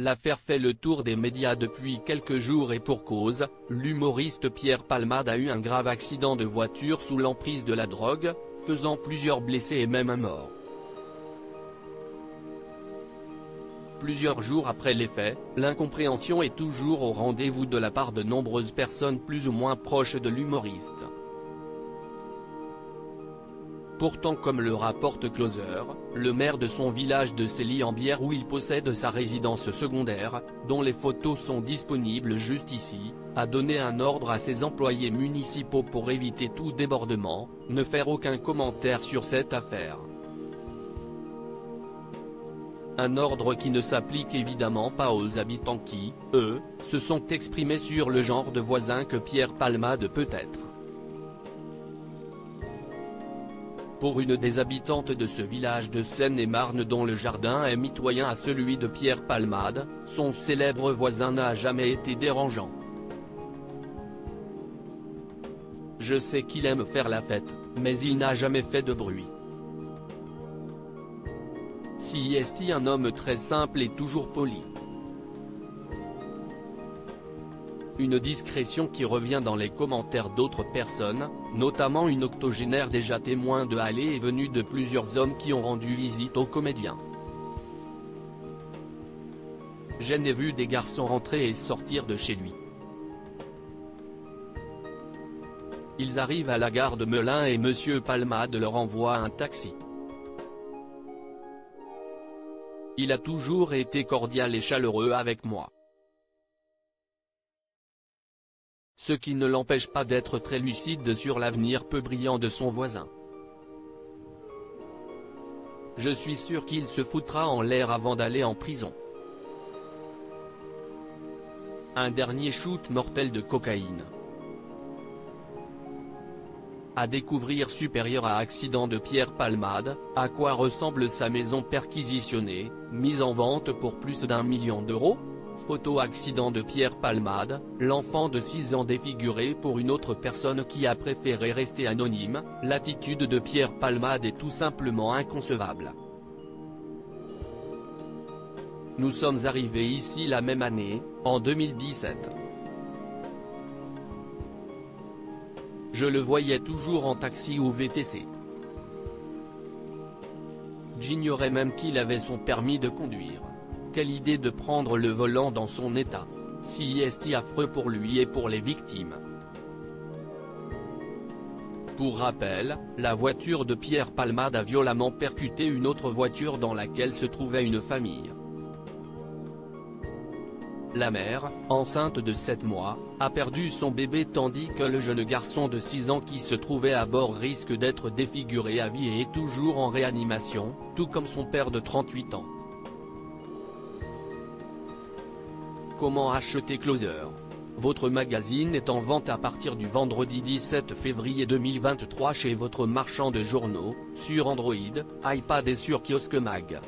L'affaire fait le tour des médias depuis quelques jours et pour cause, l'humoriste Pierre Palmade a eu un grave accident de voiture sous l'emprise de la drogue, faisant plusieurs blessés et même un mort. Plusieurs jours après les faits, l'incompréhension est toujours au rendez-vous de la part de nombreuses personnes plus ou moins proches de l'humoriste. Pourtant, comme le rapporte Closer, le maire de son village de Célie-en-Bière où il possède sa résidence secondaire, dont les photos sont disponibles juste ici, a donné un ordre à ses employés municipaux pour éviter tout débordement, ne faire aucun commentaire sur cette affaire. Un ordre qui ne s'applique évidemment pas aux habitants qui, eux, se sont exprimés sur le genre de voisin que Pierre Palmade peut être. Pour une des habitantes de ce village de Seine-et-Marne dont le jardin est mitoyen à celui de Pierre Palmade, son célèbre voisin n'a jamais été dérangeant. Je sais qu'il aime faire la fête, mais il n'a jamais fait de bruit. Si est un homme très simple et toujours poli. Une discrétion qui revient dans les commentaires d'autres personnes, notamment une octogénaire déjà témoin de allées et venues de plusieurs hommes qui ont rendu visite au comédien. Je n'ai vu des garçons rentrer et sortir de chez lui. Ils arrivent à la gare de Melun et Monsieur Palmade leur envoie un taxi. Il a toujours été cordial et chaleureux avec moi. Ce qui ne l'empêche pas d'être très lucide sur l'avenir peu brillant de son voisin. Je suis sûr qu'il se foutra en l'air avant d'aller en prison. Un dernier shoot mortel de cocaïne. À découvrir supérieur à accident de Pierre Palmade, à quoi ressemble sa maison perquisitionnée, mise en vente pour plus d'1 million d'euros ? Photo accident de Pierre Palmade, l'enfant de 6 ans défiguré pour une autre personne qui a préféré rester anonyme. L'attitude de Pierre Palmade est tout simplement inconcevable. Nous sommes arrivés ici la même année, en 2017. Je le voyais toujours en taxi ou VTC. J'ignorais même qu'il avait son permis de conduire. Quelle idée de prendre le volant dans son état. Si est affreux pour lui et pour les victimes. Pour rappel, la voiture de Pierre Palmade a violemment percuté une autre voiture dans laquelle se trouvait une famille. La mère, enceinte de 7 mois, a perdu son bébé tandis que le jeune garçon de 6 ans qui se trouvait à bord risque d'être défiguré à vie et est toujours en réanimation, tout comme son père de 38 ans. Comment acheter Closer? Votre magazine est en vente à partir du vendredi 17 février 2023 chez votre marchand de journaux, sur Android, iPad et sur Kiosque Mag.